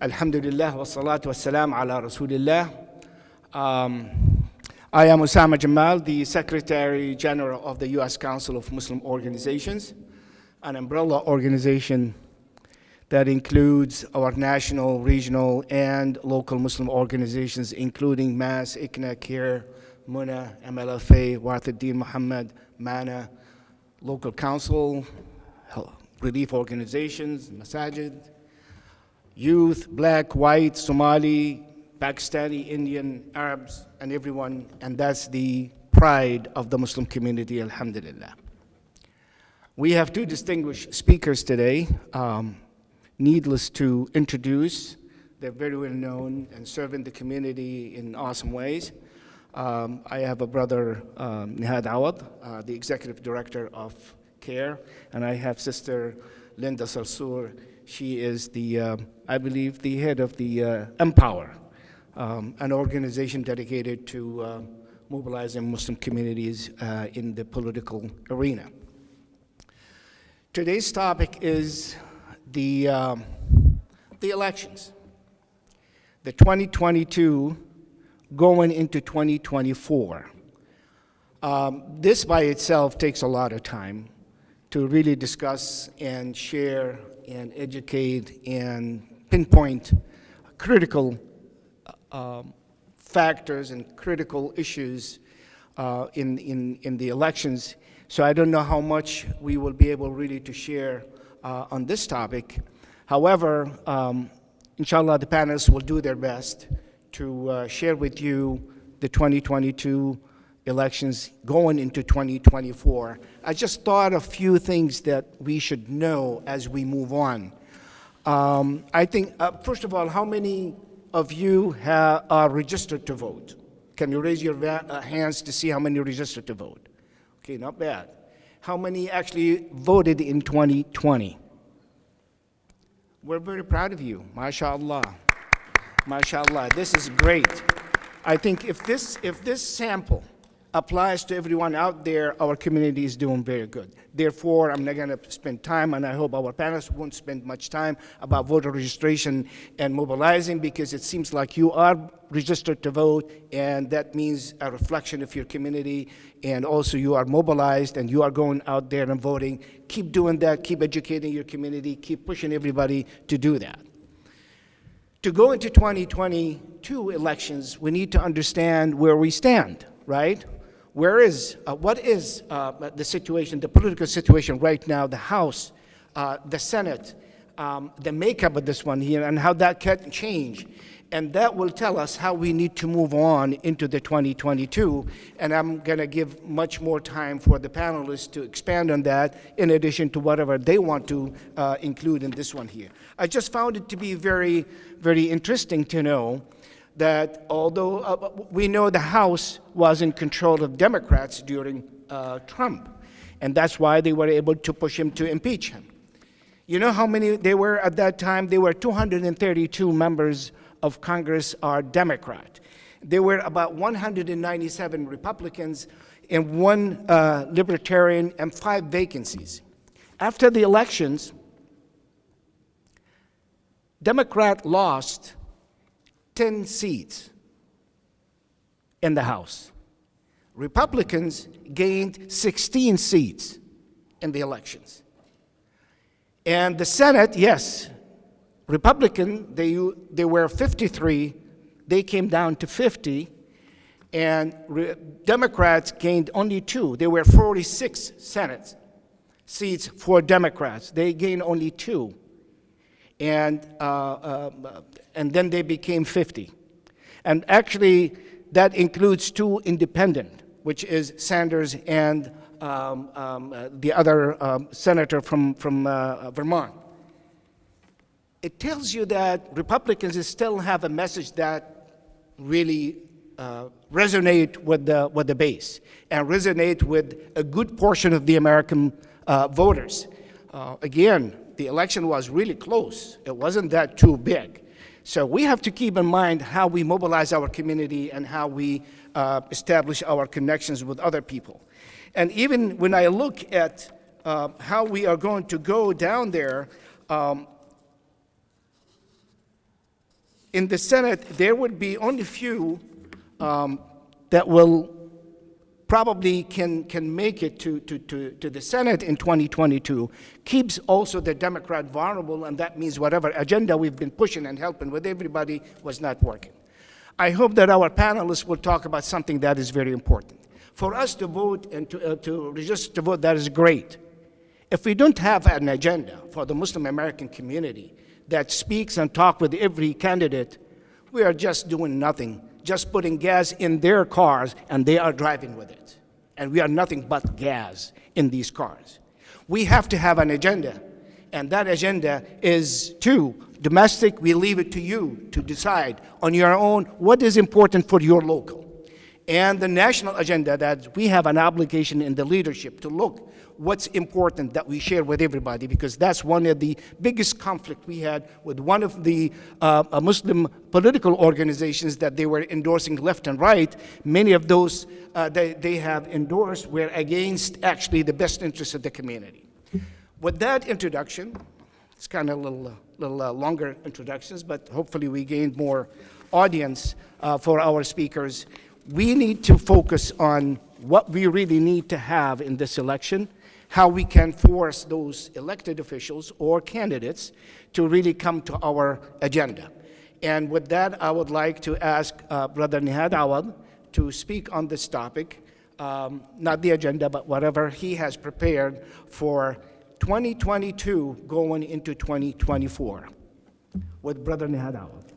Alhamdulillah, wa salatu wa salam ala Rasulillah. I am Oussama Jammal, the Secretary General of the U.S. Council of Muslim Organizations, an umbrella organization that includes our national, regional, and local Muslim organizations, including MAS-ICNA, CARE, MUNA, MLFA, Warthaddin Muhammad, MANA, local council, relief organizations, masajid, youth, black, white, Somali, Pakistani, Indian, Arabs, and everyone, and that's the pride of the Muslim community, alhamdulillah. We have two distinguished speakers today. Needless to introduce, they're very well known and serving the community in awesome ways. I have a brother, Nihad Awad, the Executive Director of CARE, and I have Sister Linda Sarsour. She is the, I believe, the head of the Empower, an organization dedicated to mobilizing Muslim communities in the political arena. Today's topic is the elections, the 2022 going into 2024. This by itself takes a lot of time to really discuss and share and educate and pinpoint critical factors and critical issues in the elections. So I don't know how much we will be able really to share on this topic. However, inshallah, the panelists will do their best to share with you the 2022 elections going into 2024. I just thought a few things that we should know as we move on. I think, first of all, how many of you are registered to vote? Can you raise your hands to see how many registered to vote? Okay, not bad. How many actually voted in 2020? We're very proud of you, mashallah. Mashallah, this is great. I think if this sample applies to everyone out there, our community is doing very good. Therefore, I'm not gonna spend time, and I hope our panelists won't spend much time about voter registration and mobilizing, because it seems like you are registered to vote, and that means a reflection of your community, and also you are mobilized and you are going out there and voting. Keep doing that, keep educating your community, keep pushing everybody to do that. To go into 2022 elections, we need to understand where we stand, right? What is the situation, the political situation right now, the House, the Senate, the makeup of this one here, and how that can change. And that will tell us how we need to move on into the 2022. And I'm gonna give much more time for the panelists to expand on that, in addition to whatever they want to include in this one here. I just found it to be very, very interesting to know that although we know the House was in control of Democrats during Trump, and that's why they were able to push him to impeach him. You know how many they were at that time? There were 232 members of Congress are Democrat. There were about 197 Republicans and 1 Libertarian and 5 vacancies. After the elections, Democrat lost 10 seats in the House. Republicans gained 16 seats in the elections. And the Senate, yes, Republican, they were 53, they came down to 50, and Democrats gained only 2. There were 46 Senate seats for Democrats. They gained only 2. And then they became 50. And actually, that includes 2 independent, which is Sanders and the other senator from Vermont. It tells you that Republicans still have a message that really resonate with the base and resonate with a good portion of the American voters. Again, the election was really close. It wasn't that too big. So we have to keep in mind how we mobilize our community and how we establish our connections with other people. And even when I look at how we are going to go down there, In the Senate, there would be only few that will probably can make it to the Senate in 2022, keeps also the Democrat vulnerable, and that means whatever agenda we've been pushing and helping with everybody was not working. I hope that our panelists will talk about something that is very important. For us to vote and to register to vote, that is great. If we don't have an agenda for the Muslim American community that speaks and talks with every candidate, we are just doing nothing, just putting gas in their cars and they are driving with it. And we are nothing but gas in these cars. We have to have an agenda, and that agenda is domestic. We leave it to you to decide on your own what is important for your local. And the national agenda, that we have an obligation in the leadership to look what's important that we share with everybody, because that's one of the biggest conflict we had with one of the Muslim political organizations that they were endorsing left and right. Many of those they have endorsed were against actually the best interests of the community. With that introduction, it's kind of a little longer introductions, but hopefully we gained more audience for our speakers. We need to focus on what we really need to have in this election, how we can force those elected officials or candidates to really come to our agenda. And with that, I would like to ask Brother Nihad Awad to speak on this topic, not the agenda, but whatever he has prepared for 2022 going into 2024. With Brother Nihad Awad.